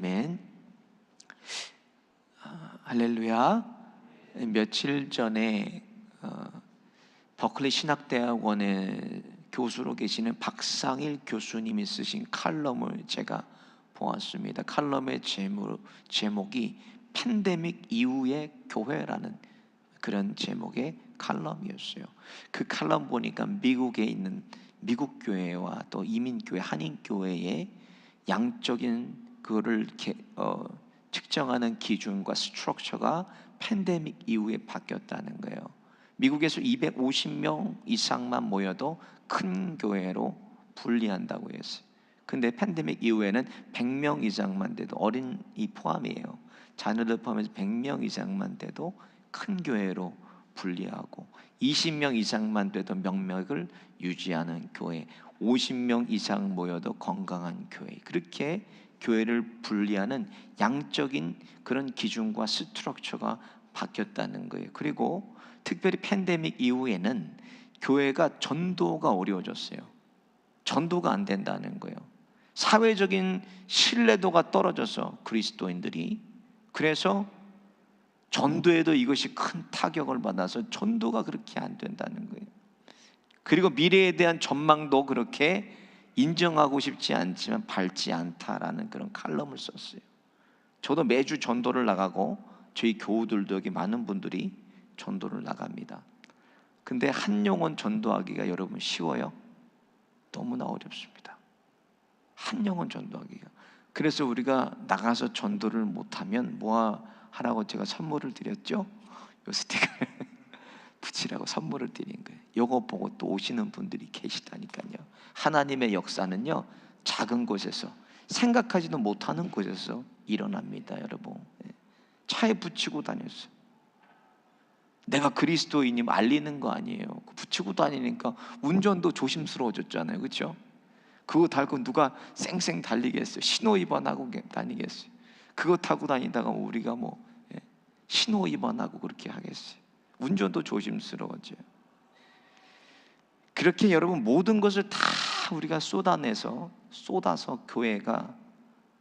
아멘. 할렐루야. 며칠 전에 버클리 신학대학원의 교수로 계시는 박상일 교수님이 쓰신 칼럼을 제가 보았습니다. 칼럼의 제목이 팬데믹 이후의 교회라는 그런 제목의 칼럼이었어요. 그 칼럼 보니까 미국에 있는 미국 교회와 또 이민교회, 한인교회의 양적인 그거를 측정하는 기준과 스트럭처가 팬데믹 이후에 바뀌었다는 거예요. 미국에서 250명 이상만 모여도 큰 교회로 분리한다고 했어요. 근데 팬데믹 이후에는 100명 이상만 돼도, 어린이 포함이에요, 자녀들 포함해서 100명 이상만 돼도 큰 교회로 분리하고, 20명 이상만 돼도 명맥을 유지하는 교회, 50명 이상 모여도 건강한 교회, 그렇게 교회를 분리하는 양적인 그런 기준과 스트럭처가 바뀌었다는 거예요. 그리고 특별히 팬데믹 이후에는 교회가 전도가 어려워졌어요. 전도가 안 된다는 거예요. 사회적인 신뢰도가 떨어져서 그리스도인들이, 그래서 전도에도 이것이 큰 타격을 받아서 전도가 그렇게 안 된다는 거예요. 그리고 미래에 대한 전망도 그렇게 인정하고 싶지 않지만 밝지 않다라는 그런 칼럼을 썼어요. 저도 매주 전도를 나가고 저희 교우들도 여기 많은 분들이 전도를 나갑니다. 근데 한 영혼 전도하기가 여러분 쉬워요? 너무나 어렵습니다. 한 영혼 전도하기가. 그래서 우리가 나가서 전도를 못하면 뭐 하라고 제가 선물을 드렸죠? 요 스티커를 붙이라고 선물을 드린 거예요. 요거 보고 또 오시는 분들이 계시다니까요. 하나님의 역사는요, 작은 곳에서, 생각하지도 못하는 곳에서 일어납니다. 여러분, 차에 붙이고 다녔어요. 내가 그리스도인임 알리는 거 아니에요. 붙이고 다니니까 운전도 조심스러워졌잖아요. 그렇죠? 그거 달고 누가 쌩쌩 달리겠어요? 신호 위반하고 다니겠어요? 그거 타고 다니다가 우리가 신호 위반하고 그렇게 하겠어요? 운전도 조심스러워져요. 그렇게 여러분 모든 것을 다 우리가 쏟아서 교회가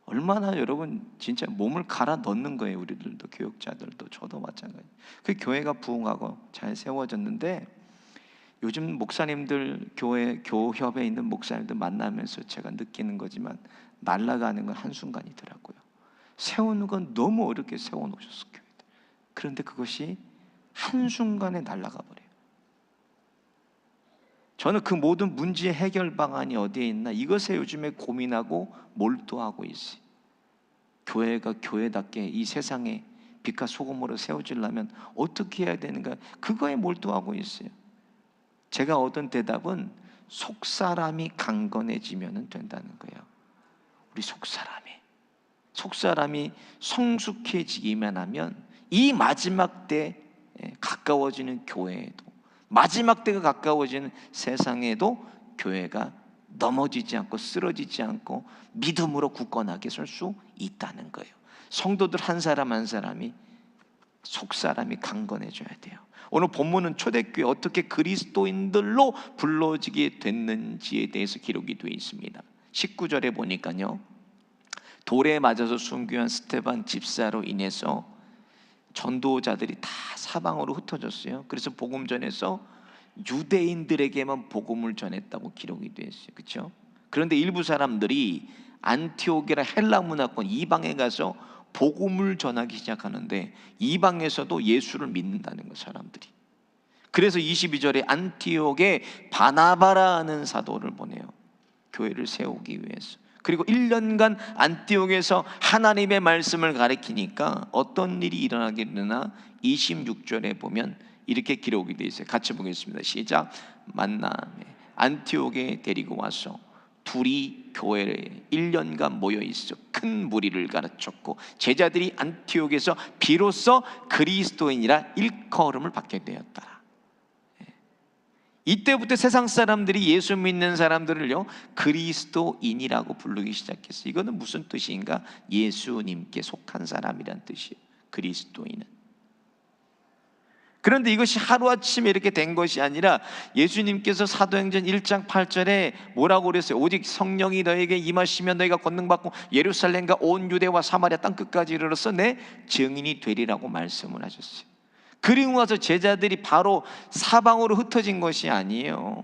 얼마나 여러분 진짜 몸을 갈아 넣는 거예요. 우리들도, 교육자들도, 저도 마찬가지. 그 교회가 부흥하고 잘 세워졌는데, 요즘 목사님들, 교협에 있는 목사님들 만나면서 제가 느끼는 거지만 날아가는 건 한순간이더라고요. 세우는 건 너무 어렵게 세워놓으셨어요, 교회들. 그런데 그것이 한순간에 날아가 버려요. 저는 그 모든 문제의 해결 방안이 어디에 있나, 이것에 요즘에 고민하고 몰두하고 있어요. 교회가 교회답게 이 세상에 빛과 소금으로 세워지려면 어떻게 해야 되는가, 그거에 몰두하고 있어요. 제가 얻은 대답은 속사람이 강건해지면 된다는 거예요. 우리 속사람이 성숙해지기만 하면 이 마지막 때 가까워지는 교회에도, 마지막 때가 가까워지는 세상에도 교회가 넘어지지 않고 쓰러지지 않고 믿음으로 굳건하게 설 수 있다는 거예요. 성도들 한 사람 한 사람이 속사람이 강건해져야 돼요. 오늘 본문은 초대교회 어떻게 그리스도인들로 불러지게 됐는지에 대해서 기록이 되어 있습니다. 19절에 보니까요, 돌에 맞아서 순교한 스데반 집사로 인해서 전도자들이 다 사방으로 흩어졌어요. 그래서 복음 전에서 유대인들에게만 복음을 전했다고 기록이 되어 있어요. 그렇죠? 그런데 일부 사람들이 안티오게라 헬라 문화권 이방에 가서 복음을 전하기 시작하는데, 이방에서도 예수를 믿는다는 거, 사람들이. 그래서 22절에 안티옥에 바나바라는 사도를 보내요. 교회를 세우기 위해서. 그리고 1년간 안티옥에서 하나님의 말씀을 가르치니까 어떤 일이 일어나게 되나 26절에 보면 이렇게 기록이 되어 있어요. 같이 보겠습니다. 시작. 만남에 안티옥에 데리고 와서 둘이 교회에 1년간 모여 있어 큰 무리를 가르쳤고, 제자들이 안티옥에서 비로소 그리스도인이라 일컬음을 받게 되었다. 이때부터 세상 사람들이 예수 믿는 사람들을요, 그리스도인이라고 부르기 시작했어요. 이거는 무슨 뜻인가? 예수님께 속한 사람이란 뜻이에요. 그리스도인은. 그런데 이것이 하루아침에 이렇게 된 것이 아니라 예수님께서 사도행전 1장 8절에 뭐라고 그랬어요? 오직 성령이 너에게 임하시면 너희가 권능받고 예루살렘과 온 유대와 사마리아 땅끝까지 이르러서 내 증인이 되리라고 말씀을 하셨어요. 그리고 나서 제자들이 바로 사방으로 흩어진 것이 아니에요.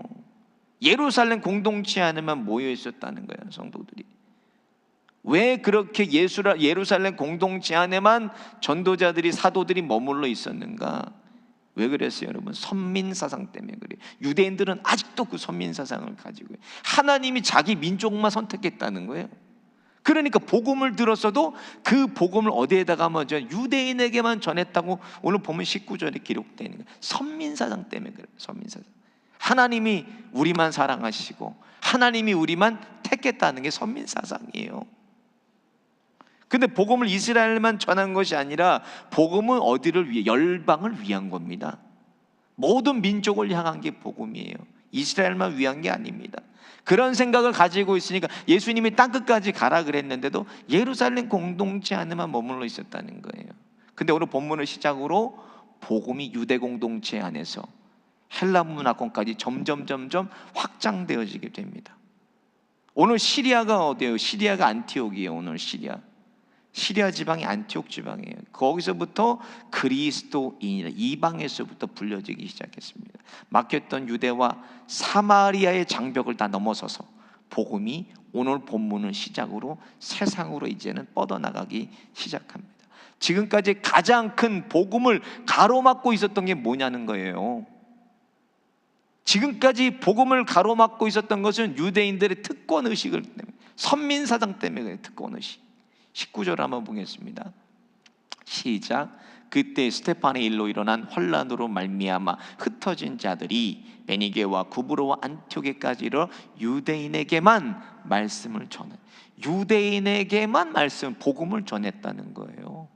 예루살렘 공동체 안에만 모여 있었다는 거예요, 성도들이. 왜 그렇게 예루살렘 공동체 안에만 전도자들이, 사도들이 머물러 있었는가? 왜 그랬어요, 여러분? 선민사상 때문에 그래요. 유대인들은 아직도 그 선민사상을 가지고 하나님이 자기 민족만 선택했다는 거예요. 그러니까 복음을 들었어도 그 복음을 어디에다가 먼저 유대인에게만 전했다고 오늘 보면 19절에 기록되어 있는 거예요. 선민사상 때문에 그래요. 선민사상. 하나님이 우리만 사랑하시고 하나님이 우리만 택했다는 게 선민사상이에요. 근데 복음을 이스라엘만 전한 것이 아니라 복음은 어디를 위해? 열방을 위한 겁니다. 모든 민족을 향한 게 복음이에요. 이스라엘만 위한 게 아닙니다. 그런 생각을 가지고 있으니까 예수님이 땅끝까지 가라 그랬는데도 예루살렘 공동체 안에만 머물러 있었다는 거예요. 근데 오늘 본문을 시작으로 복음이 유대 공동체 안에서 헬라 문화권까지 점점 확장되어지게 됩니다. 오늘 시리아가 어디예요? 시리아가 안티옥이에요. 오늘 시리아 지방이 안티옥 지방이에요. 거기서부터 그리스도인이라 이방에서부터 불려지기 시작했습니다. 막혔던 유대와 사마리아의 장벽을 다 넘어서서 복음이 오늘 본문을 시작으로 세상으로 이제는 뻗어나가기 시작합니다. 지금까지 가장 큰 복음을 가로막고 있었던 게 뭐냐는 거예요. 지금까지 복음을 가로막고 있었던 것은 유대인들의 특권의식을 때문에, 선민사상 때문에 그래요. 특권의식. 19절 한번 보겠습니다. 시작. 그때 스데반의 일로 일어난 환란으로 말미암아 흩어진 자들이 베니게와 구브로와 안티오게까지 이르러 유대인에게만 말씀을 전해. 유대인에게만 복음을 전했다는 거예요.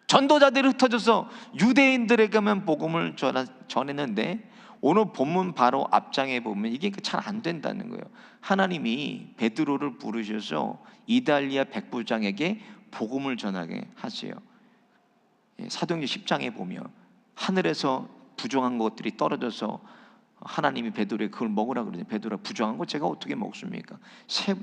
전도자들이 흩어져서 유대인들에게만 복음을 전했는데 오늘 본문 바로 앞장에 보면 이게 잘 안 된다는 거예요. 하나님이 베드로를 부르셔서 이달리아 백부장에게 복음을 전하게 하세요. 사도행전 10장에 보면 하늘에서 부정한 것들이 떨어져서 하나님이 베드로에게 그걸 먹으라 그러죠. 베드로가 부정한 거 제가 어떻게 먹습니까?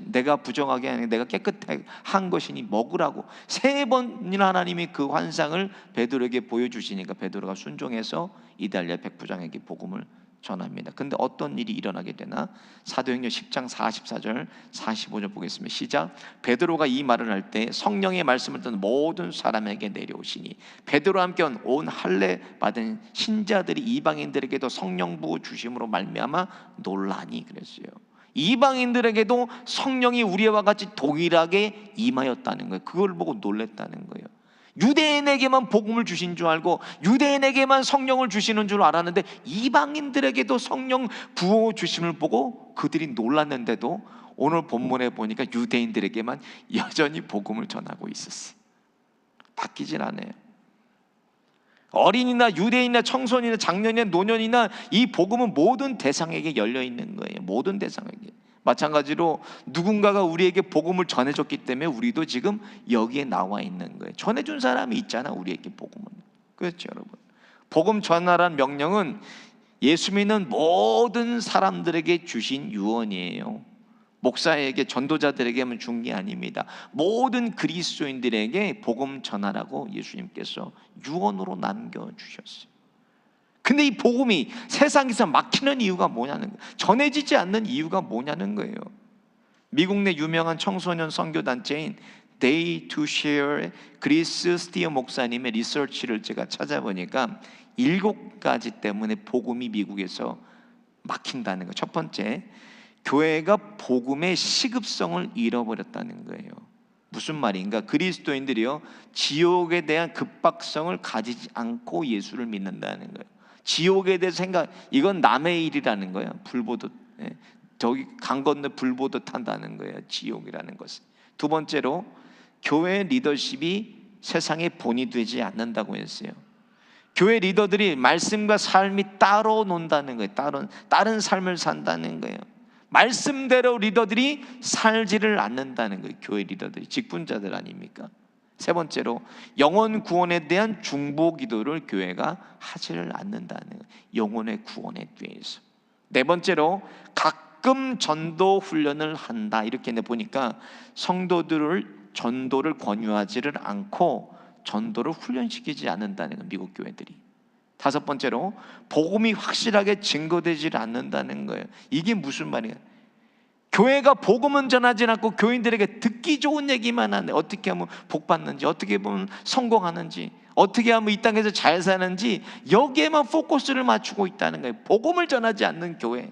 내가 부정하게 아니라 내가 깨끗한 것이니 먹으라고 3번이나 하나님이 그 환상을 베드로에게 보여주시니까 베드로가 순종해서 이달리아 백부장에게 복음을 전합니다. 근데 어떤 일이 일어나게 되나? 사도행전 10장 44절 45절 보겠습니다. 시작. 베드로가 이 말을 할 때 성령의 말씀을 듣는 모든 사람에게 내려오시니 베드로와 함께 온 할례 받은 신자들이 이방인들에게도 성령 부어 주심으로 말미암아 놀라니 그랬어요. 이방인들에게도 성령이 우리와 같이 동일하게 임하였다는 거예요. 그걸 보고 놀랬다는 거예요. 유대인에게만 복음을 주신 줄 알고 유대인에게만 성령을 주시는 줄 알았는데 이방인들에게도 성령 부어 주심을 보고 그들이 놀랐는데도 오늘 본문에 보니까 유대인들에게만 여전히 복음을 전하고 있었어요. 바뀌질 않아요. 어린이나 유대인이나 청소년이나 장년이나 노년이나 이 복음은 모든 대상에게 열려 있는 거예요. 모든 대상에게. 마찬가지로 누군가가 우리에게 복음을 전해줬기 때문에 우리도 지금 여기에 나와 있는 거예요. 전해준 사람이 있잖아, 우리에게 복음은. 그렇죠, 여러분. 복음 전하라는 명령은 예수 믿는 모든 사람들에게 주신 유언이에요. 목사에게, 전도자들에게만 준 게 아닙니다. 모든 그리스도인들에게 복음 전하라고 예수님께서 유언으로 남겨주셨어요. 근데 이 복음이 세상에서 막히는 이유가 뭐냐는 거예요. 전해지지 않는 이유가 뭐냐는 거예요. 미국 내 유명한 청소년 선교단체인 Day to Share 그리스 스티어 목사님의 리서치를 제가 찾아보니까 7가지 때문에 복음이 미국에서 막힌다는 거예요. 첫 번째, 교회가 복음의 시급성을 잃어버렸다는 거예요. 무슨 말인가? 그리스도인들이요, 지옥에 대한 급박성을 가지지 않고 예수를 믿는다는 거예요. 지옥에 대해서 이건 남의 일이라는 거예요. 불보듯, 저기 강 건너 불보듯 한다는 거예요. 지옥이라는 것은. 두 번째로, 교회 리더십이 세상의 본이 되지 않는다고 했어요. 교회 리더들이 말씀과 삶이 따로 논다는 거예요. 다른 삶을 산다는 거예요. 말씀대로 리더들이 살지를 않는다는 거예요. 교회 리더들이 직분자들 아닙니까? 세 번째로 영혼 구원에 대한 중보 기도를 교회가 하지를 않는다는 거예요. 영혼의 구원에 대해서. 네 번째로 가끔 전도 훈련을 한다. 이렇게 보니까 성도들을 전도를 권유하지를 않고 전도를 훈련시키지 않는다는 거예요, 미국 교회들이. 다섯 번째로 복음이 확실하게 증거되지 않는다는 거예요. 이게 무슨 말이에요? 교회가 복음은 전하지 않고 교인들에게 듣기 좋은 얘기만 하는데 어떻게 하면 복 받는지, 어떻게 보면 성공하는지, 어떻게 하면 이 땅에서 잘 사는지 여기에만 포커스를 맞추고 있다는 거예요. 복음을 전하지 않는 교회.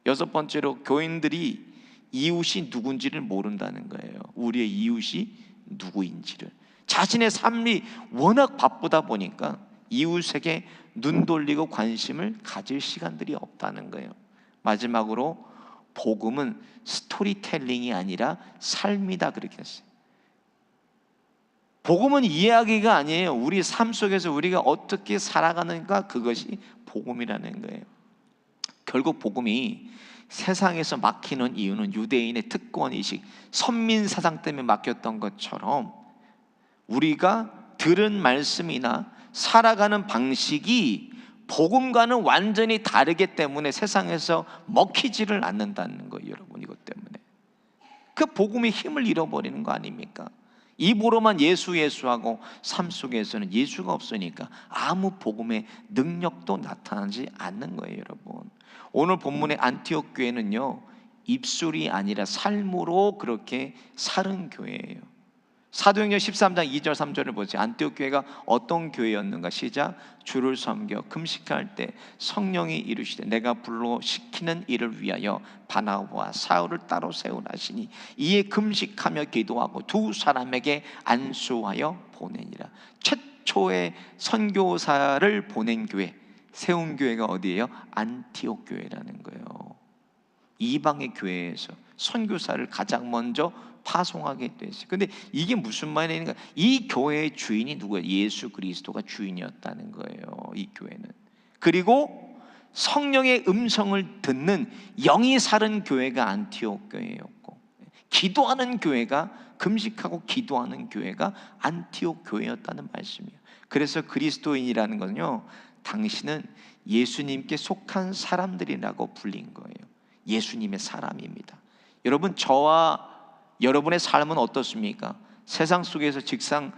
여섯 번째로 교인들이 이웃이 누군지를 모른다는 거예요. 우리의 이웃이 누구인지를. 자신의 삶이 워낙 바쁘다 보니까 이웃에게 눈 돌리고 관심을 가질 시간들이 없다는 거예요. 마지막으로 복음은 스토리텔링이 아니라 삶이다, 그렇게 했어요. 복음은 이야기가 아니에요. 우리 삶 속에서 우리가 어떻게 살아가는가, 그것이 복음이라는 거예요. 결국 복음이 세상에서 막히는 이유는 유대인의 특권의식, 선민사상 때문에 막혔던 것처럼 우리가 들은 말씀이나 살아가는 방식이 복음과는 완전히 다르기 때문에 세상에서 먹히지를 않는다는 거예요, 여러분. 이것 때문에 그 복음의 힘을 잃어버리는 거 아닙니까? 입으로만 예수 예수하고 삶 속에서는 예수가 없으니까 아무 복음의 능력도 나타나지 않는 거예요, 여러분. 오늘 본문의 안티옥 교회는요, 입술이 아니라 삶으로 그렇게 사는 교회예요. 사도행전 13장 2절 3절을 보세요. 안티옥 교회가 어떤 교회였는가? 시작. 주를 섬겨 금식할 때 성령이 이르시되 내가 불러 시키는 일을 위하여 바나바와 사울을 따로 세우라 하시니 이에 금식하며 기도하고 두 사람에게 안수하여 보내니라. 최초의 선교사를 보낸 교회, 세운 교회가 어디예요? 안티옥 교회라는 거예요. 이방의 교회에서 선교사를 가장 먼저 파송하게 됐어요. 근데 이게 무슨 말이니까, 이 교회의 주인이 누구예요? 예수 그리스도가 주인이었다는 거예요, 이 교회는. 그리고 성령의 음성을 듣는 영이 사른 교회가 안티옥 교회였고, 기도하는 교회가, 금식하고 기도하는 교회가 안티옥 교회였다는 말씀이에요. 그래서 그리스도인이라는 건요, 당신은 예수님께 속한 사람들이라고 불린 거예요. 예수님의 사람입니다. 여러분, 저와 여러분의 삶은 어떻습니까? 세상 속에서, 직장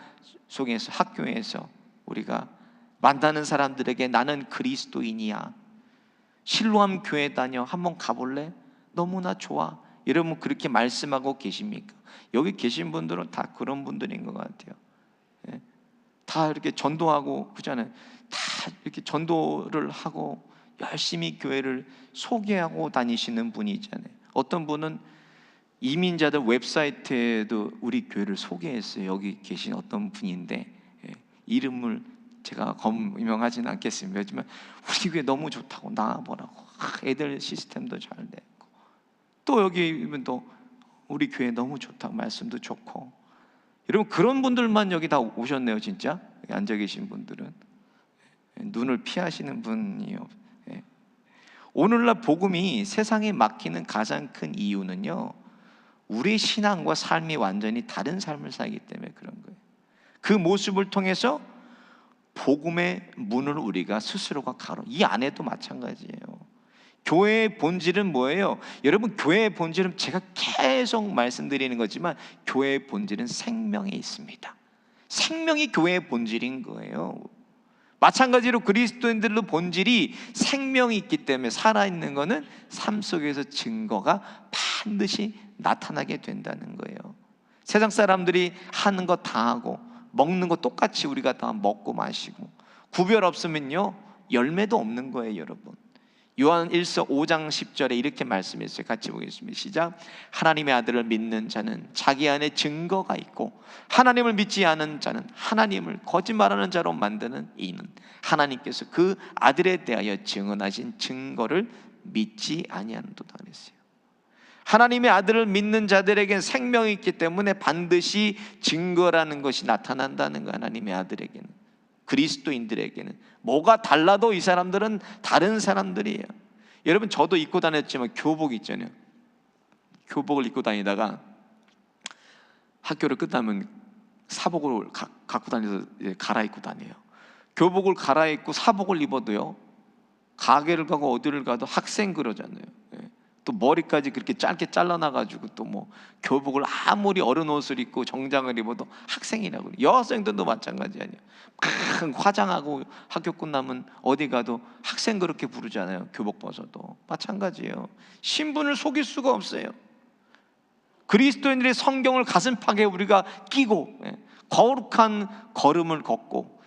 속에서, 학교에서 우리가 만나는 사람들에게 나는 그리스도인이야, 실로암 교회 다녀, 한번 가볼래? 너무나 좋아. 여러분 그렇게 말씀하고 계십니까? 여기 계신 분들은 다 그런 분들인 것 같아요. 다 이렇게 전도하고 그잖아요. 다 이렇게 전도를 하고 열심히 교회를 소개하고 다니시는 분이 있잖아요. 어떤 분은 이민자들 웹사이트에도 우리 교회를 소개했어요. 여기 계신 어떤 분인데, 이름을 제가 검명하지는 않겠습니다. 하지만 우리 교회 너무 좋다고 나와보라고, 애들 시스템도 잘 됐고, 또 여기 또 우리 교회 너무 좋다고, 말씀도 좋고. 여러분 그런 분들만 여기 다 오셨네요. 진짜 여기 앉아 계신 분들은 눈을 피하시는 분이요. 오늘날 복음이 세상에 막히는 가장 큰 이유는요, 우리 신앙과 삶이 완전히 다른 삶을 살기 때문에 그런 거예요. 그 모습을 통해서 복음의 문을 우리가 스스로가 가로, 이 안에도 마찬가지예요. 교회의 본질은 뭐예요? 여러분, 교회의 본질은 제가 계속 말씀드리는 거지만 교회의 본질은 생명에 있습니다. 생명이 교회의 본질인 거예요. 마찬가지로 그리스도인들의 본질이 생명이 있기 때문에 살아있는 것은 삶 속에서 증거가 반드시 나타나게 된다는 거예요. 세상 사람들이 하는 거 다 하고 먹는 거 똑같이 우리가 다 먹고 마시고 구별 없으면요 열매도 없는 거예요, 여러분. 요한 1서 5장 10절에 이렇게 말씀했어요. 같이 보겠습니다. 시작. 하나님의 아들을 믿는 자는 자기 안에 증거가 있고 하나님을 믿지 않은 자는 하나님을 거짓말하는 자로 만드는 이는 하나님께서 그 아들에 대하여 증언하신 증거를 믿지 아니하는도다 그랬어요. 하나님의 아들을 믿는 자들에게는 생명이 있기 때문에 반드시 증거라는 것이 나타난다는 거예요. 하나님의 아들에게는, 그리스도인들에게는. 뭐가 달라도 이 사람들은 다른 사람들이에요. 여러분, 저도 입고 다녔지만 교복 있잖아요. 교복을 입고 다니다가 학교를 끝나면 사복을 갖고 다니면서 갈아입고 다녀요. 교복을 갈아입고 사복을 입어도요, 가게를 가고 어디를 가도 학생 그러잖아요. 또 머리까지 그렇게 짧게 잘라놔가지고 또 뭐 교복을 아무리 어른 옷을 입고 정장을 입어도 학생이라고 그래요. 여학생들도 마찬가지 아니에요. 큰 화장하고 학교 끝나면 어디 가도 학생 그렇게 부르잖아요. 교복 벗어도 마찬가지예요. 신분을 속일 수가 없어요. 그리스도인들의 성경을 가슴팍에 우리가 끼고 거룩한 걸음을 걷고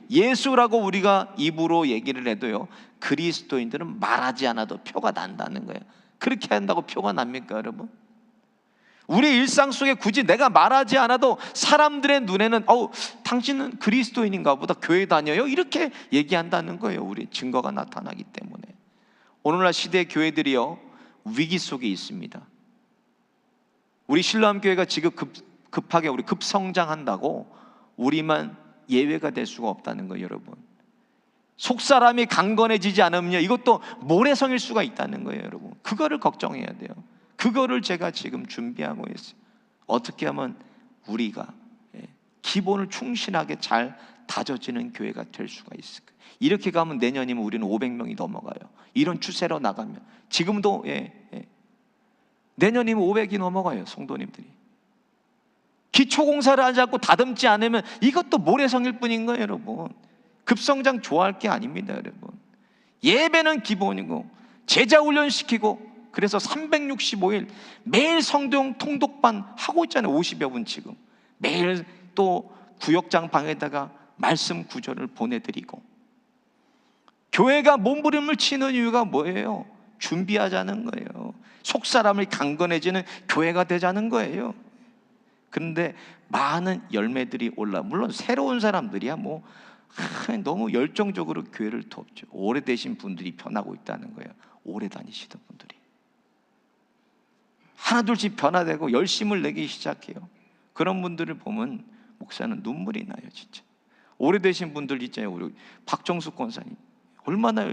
예수라고 우리가 입으로 얘기를 해도요, 그리스도인들은 말하지 않아도 표가 난다는 거예요. 그렇게 한다고 표가 납니까, 여러분? 우리 일상 속에 굳이 내가 말하지 않아도 사람들의 눈에는 당신은 그리스도인인가 보다, 교회 다녀요? 이렇게 얘기한다는 거예요. 우리 증거가 나타나기 때문에. 오늘날 시대 교회들이요, 위기 속에 있습니다. 우리 신랑교회가 지금 급하게 우리 급성장한다고 우리만 예외가 될 수가 없다는 거예요, 여러분. 속사람이 강건해지지 않으면 이것도 모래성일 수가 있다는 거예요, 여러분. 그거를 걱정해야 돼요. 그거를 제가 지금 준비하고 있어요. 어떻게 하면 우리가 기본을 충실하게 잘 다져지는 교회가 될 수가 있을까? 이렇게 가면 내년이면 우리는 500명이 넘어가요. 이런 추세로 나가면 지금도 내년이면 500이 넘어가요, 성도님들이. 기초공사를 하지 않고 다듬지 않으면 이것도 모래성일 뿐인 거예요, 여러분. 급성장 좋아할 게 아닙니다, 여러분. 예배는 기본이고 제자훈련 시키고, 그래서 365일 매일 성경 통독반 하고 있잖아요. 50여 분 지금 매일 또 구역장 방에다가 말씀 구절을 보내드리고. 교회가 몸부림을 치는 이유가 뭐예요? 준비하자는 거예요. 속사람을 강건해지는 교회가 되자는 거예요. 그런데 많은 열매들이 올라, 물론 새로운 사람들이야 뭐 너무 열정적으로 교회를 돕죠. 오래되신 분들이 변하고 있다는 거예요. 오래 다니시던 분들이 하나둘씩 변화되고 열심을 내기 시작해요. 그런 분들을 보면 목사는 눈물이 나요, 진짜. 오래되신 분들 있잖아요. 우리 박정숙 권사님 얼마나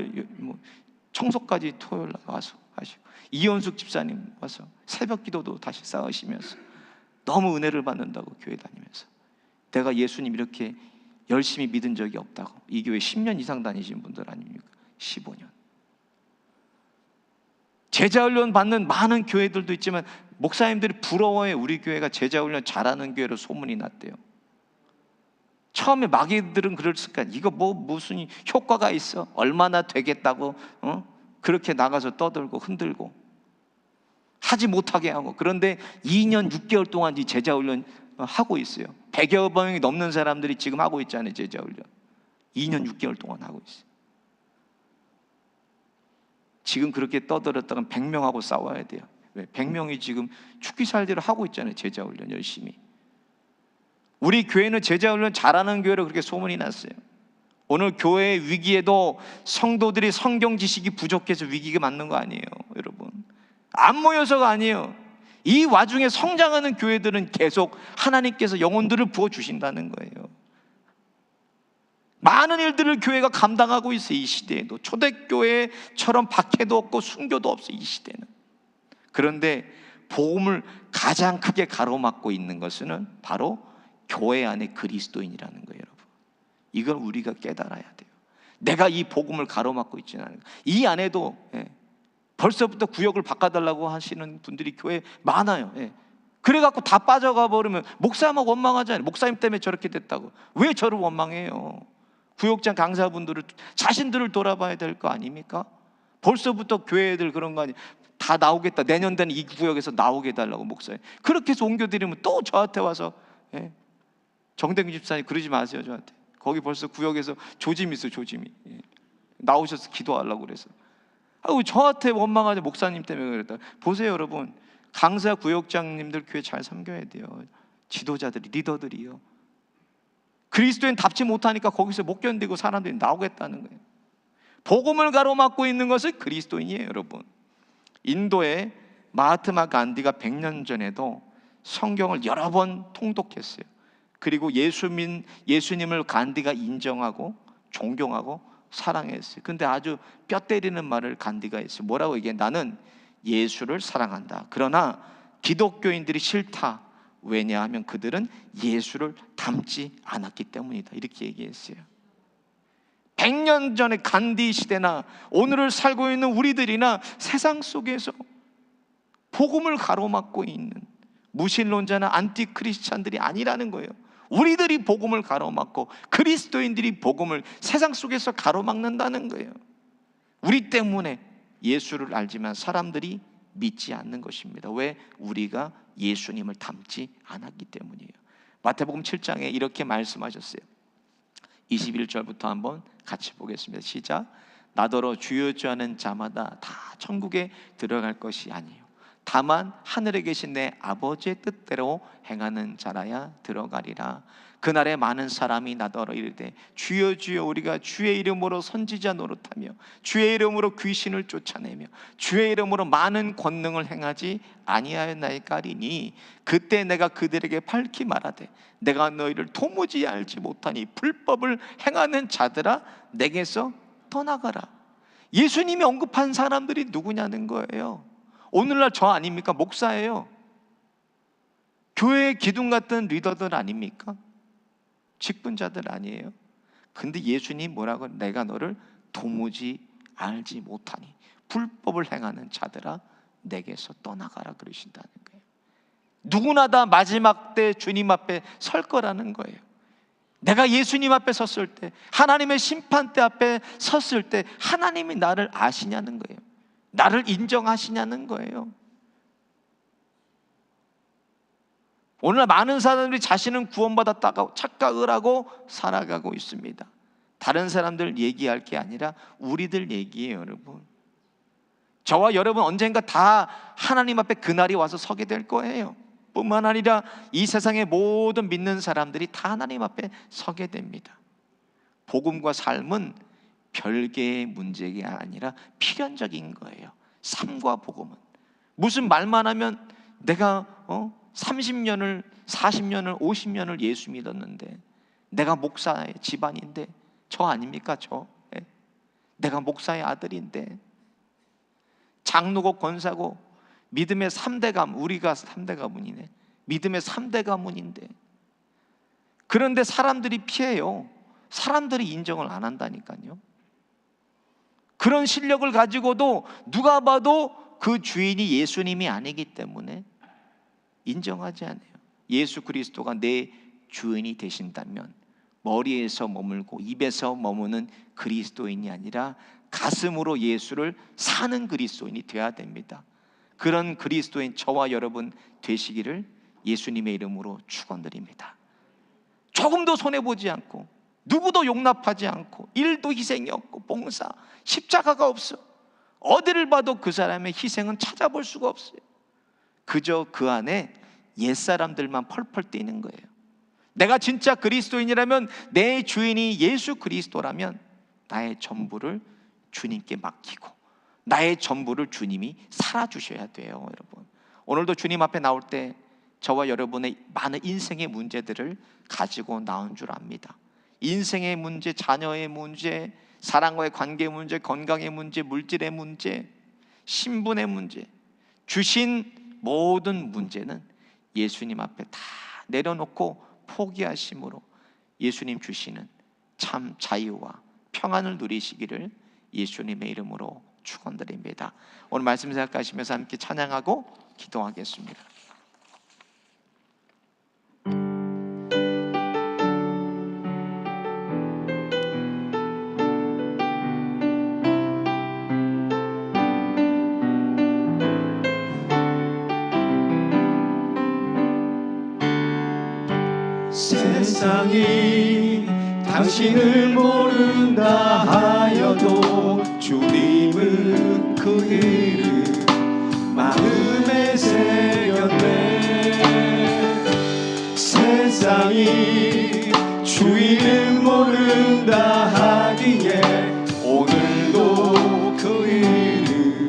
청소까지 토요일 와서 하시고, 이현숙 집사님 와서 새벽 기도도 다시 쌓으시면서 너무 은혜를 받는다고 교회 다니면서. 내가 예수님 이렇게 열심히 믿은 적이 없다고. 이 교회 10년 이상 다니신 분들 아닙니까? 15년. 제자훈련 받는 많은 교회들도 있지만 목사님들이 부러워해. 우리 교회가 제자훈련 잘하는 교회로 소문이 났대요. 처음에 마귀들은 그랬을까? 이거 무슨 효과가 있어? 얼마나 되겠다고 그렇게 나가서 떠들고 흔들고 하지 못하게 하고. 그런데 2년 6개월 동안 이 제자훈련 하고 있어요. 100여 명이 넘는 사람들이 지금 하고 있잖아요, 제자훈련. 2년 6개월 동안 하고 있어요. 지금 그렇게 떠들었다간 100명하고 싸워야 돼요. 왜? 100명이 지금 죽기 살기를 하고 있잖아요, 제자훈련 열심히. 우리 교회는 제자훈련 잘하는 교회로 그렇게 소문이 났어요. 오늘 교회의 위기에도 성도들이 성경 지식이 부족해서 위기가 맞는 거 아니에요, 여러분. 안 모여서가 아니에요. 이 와중에 성장하는 교회들은 계속 하나님께서 영혼들을 부어주신다는 거예요. 많은 일들을 교회가 감당하고 있어요, 이 시대에도. 초대교회처럼 박해도 없고 순교도 없어요, 이 시대는. 그런데 복음을 가장 크게 가로막고 있는 것은 바로 교회 안에 그리스도인이라는 거예요, 여러분. 이걸 우리가 깨달아야 돼요. 내가 이 복음을 가로막고 있지는 않아요. 이 안에도 벌써부터 구역을 바꿔달라고 하시는 분들이 교회에 많아요. 그래갖고 다 빠져가 버리면 목사만 원망하잖아요. 목사님 때문에 저렇게 됐다고. 왜 저를 원망해요? 구역장 강사분들을, 자신들을 돌아봐야 될 거 아닙니까? 벌써부터 교회들 그런 거 아니에요. 다 나오겠다, 내년 되는 이 구역에서 나오게 해달라고 목사님. 그렇게 해서 옮겨드리면 또 저한테 와서 정대근 집사님 그러지 마세요, 저한테. 거기 벌써 구역에서 조짐이 있어요, 조짐이. 나오셔서 기도하려고 그래서. 저한테 원망하죠, 목사님 때문에 그랬다. 보세요, 여러분. 강사 구역장님들 교회 잘 섬겨야 돼요. 지도자들이, 리더들이요. 그리스도인 답지 못하니까 거기서 못 견디고 사람들이 나오겠다는 거예요. 복음을 가로막고 있는 것은 그리스도인이에요, 여러분. 인도의 마하트마 간디가 100년 전에도 성경을 여러 번 통독했어요. 그리고 예수님을 간디가 인정하고 존경하고 사랑했어요. 근데 아주 뼈 때리는 말을 간디가 했어요. 뭐라고 얘기해? 나는 예수를 사랑한다. 그러나 기독교인들이 싫다. 왜냐하면 그들은 예수를 닮지 않았기 때문이다. 이렇게 얘기했어요. 100년 전의 간디 시대나 오늘을 살고 있는 우리들이나 세상 속에서 복음을 가로막고 있는 무신론자나 안티크리스찬들이 아니라는 거예요. 우리들이 복음을 가로막고 그리스도인들이 복음을 세상 속에서 가로막는다는 거예요. 우리 때문에 예수를 알지만 사람들이 믿지 않는 것입니다. 왜? 우리가 예수님을 닮지 않았기 때문이에요. 마태복음 7장에 이렇게 말씀하셨어요. 21절부터 한번 같이 보겠습니다. 시작. 나더러 주여 주 하는 자마다 다 천국에 들어갈 것이 아니요 다만 하늘에 계신 내 아버지의 뜻대로 행하는 자라야 들어가리라. 그날에 많은 사람이 나더러 이르되 주여 주여 우리가 주의 이름으로 선지자 노릇하며 주의 이름으로 귀신을 쫓아내며 주의 이름으로 많은 권능을 행하지 아니하였나이까 하리니 그때 내가 그들에게 밝히 말하되 내가 너희를 도무지 알지 못하니 불법을 행하는 자들아 내게서 떠나가라. 예수님이 언급한 사람들이 누구냐는 거예요. 오늘날 저 아닙니까? 목사예요. 교회의 기둥 같은 리더들 아닙니까? 직분자들 아니에요? 근데 예수님 뭐라고? 내가 너를 도무지 알지 못하니 불법을 행하는 자들아 내게서 떠나가라 그러신다는 거예요. 누구나 다 마지막 때 주님 앞에 설 거라는 거예요. 내가 예수님 앞에 섰을 때, 하나님의 심판대 앞에 섰을 때 하나님이 나를 아시냐는 거예요. 나를 인정하시냐는 거예요. 오늘날 많은 사람들이 자신은 구원받았다고 착각을 하고 살아가고 있습니다. 다른 사람들 얘기할 게 아니라 우리들 얘기예요, 여러분. 저와 여러분 언젠가 다 하나님 앞에 그날이 와서 서게 될 거예요. 뿐만 아니라 이 세상의 모든 믿는 사람들이 다 하나님 앞에 서게 됩니다. 복음과 삶은 별개의 문제가 아니라 필연적인 거예요. 삶과 복음은 무슨 말만 하면 내가 30년을 40년을 50년을 예수 믿었는데 내가 목사의 집안인데 저 아닙니까? 저 내가 목사의 아들인데 장로고 권사고 믿음의 3대 가문, 우리가 3대 가문이네. 믿음의 3대 가문인데 그런데 사람들이 피해요. 사람들이 인정을 안 한다니까요. 그런 실력을 가지고도 누가 봐도 그 주인이 예수님이 아니기 때문에 인정하지 않아요. 예수 그리스도가 내 주인이 되신다면 머리에서 머물고 입에서 머무는 그리스도인이 아니라 가슴으로 예수를 사는 그리스도인이 되어야 됩니다. 그런 그리스도인 저와 여러분 되시기를 예수님의 이름으로 축원드립니다. 조금도 손해보지 않고 누구도 용납하지 않고 일도 희생이 없고 봉사, 십자가가 없어. 어디를 봐도 그 사람의 희생은 찾아볼 수가 없어요. 그저 그 안에 옛사람들만 펄펄 뛰는 거예요. 내가 진짜 그리스도인이라면, 내 주인이 예수 그리스도라면 나의 전부를 주님께 맡기고 나의 전부를 주님이 살아주셔야 돼요. 여러분, 오늘도 주님 앞에 나올 때 저와 여러분의 많은 인생의 문제들을 가지고 나온 줄 압니다. 인생의 문제, 자녀의 문제, 사랑과의 관계 문제, 건강의 문제, 물질의 문제, 신분의 문제, 주신 모든 문제는 예수님 앞에 다 내려놓고 포기하심으로 예수님 주시는 참 자유와 평안을 누리시기를 예수님의 이름으로 축원드립니다. 오늘 말씀 생각하시면서 함께 찬양하고 기도하겠습니다. 세상이 당신을 모른다 하여도 주님은 그 일을 마음에 새겼네. 세상이 주인을 모른다 하기에 오늘도 그 일을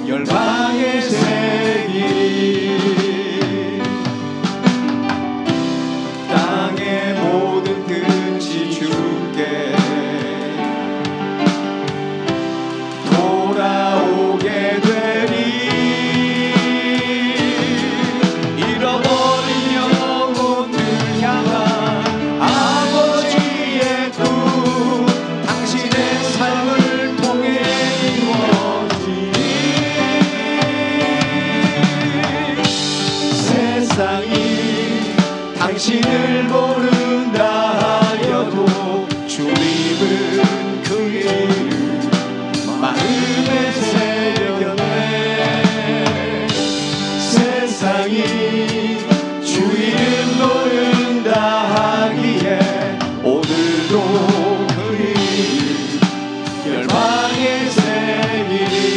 열방에 새기리. 땅의 모든 끝이 주께 돌아오게 되리. 잃어버린 당신을 모른다 하여도 주님은 그 이름 마음에 새겼네. 세상이 주 이름 모른다 하기에 오늘도 그 이름 열방에 새기리.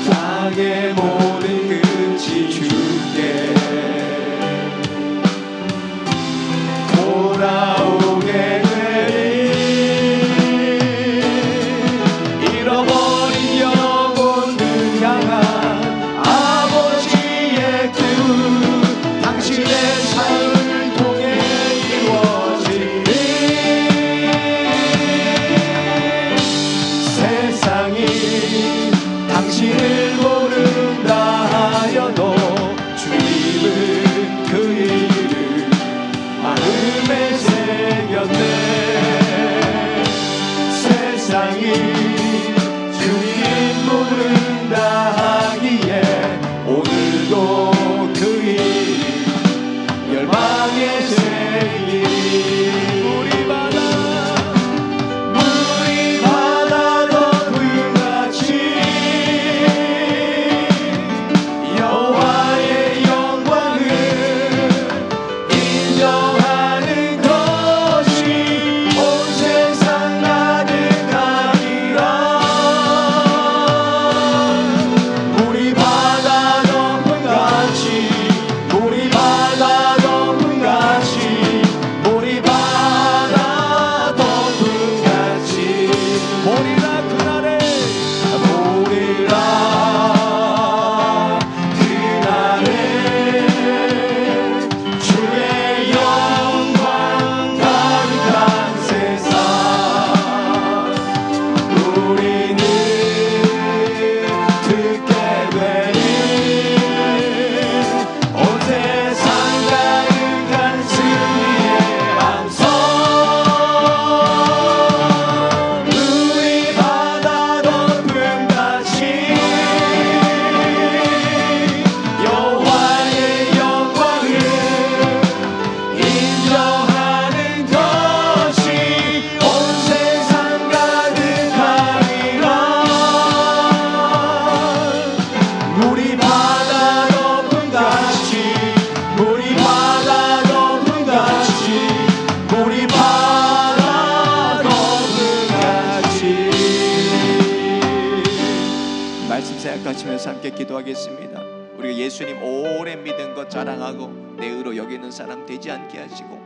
땅의 모든 끝이 주께 돌아오게 되리. 잃어버린 영혼을 향한 아버지의 뜻 당신의 삶을 통해 이루어지리. 세상이 당신을 모른다 하여도 주님은 그 이름 마음에 새겼네. 세상이 주님 모른다 하기에 오늘도 그 이름 열방에 새기리. 물이 바다 덮음같이 여호와의 영광을 인정하는 것이 온 세상 가득하리라. 물이 바다 덮음같이 물이 바다 덮음같이 물이 바다 덮음같이 보리라 그날에 주의 영광 가득한 세상 우리는 듣게 되니 온 세상 가득한 승리의 함성. 물이 바다 덮음같이 여호와의 영광을 인정하는 것이 온 세상 가득하리라. 물이 바다 덮음같이 물이 바다 덮음같이 물이 바다 덮음같이. 말씀 생각하시면서 함께 기도하겠습니다. 우리가 예수님 오래 믿은 것 자랑하고 내 의로 여기는 사람 되지 않게 하시고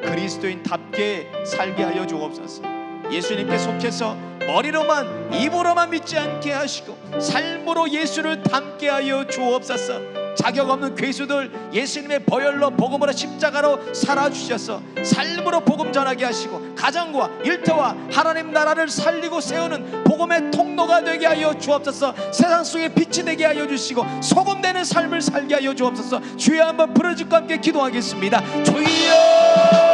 그리스도인답게 살게 하여 주옵소서. 예수님께 속해서 머리로만 입으로만 믿지 않게 하시고 삶으로 예수를 닮게 하여 주옵소서. 자격 없는 괴수들 예수님의 보혈로 복음으로 십자가로 살아주셔서 삶으로 복음 전하게 하시고 가정과 일터와 하나님 나라를 살리고 세우는 복음의 통로가 되게 하여 주옵소서. 세상 속에 빛이 되게 하여 주시고 소금되는 삶을 살게 하여 주옵소서. 주여 한번 부르짖고 함께 기도하겠습니다. 주여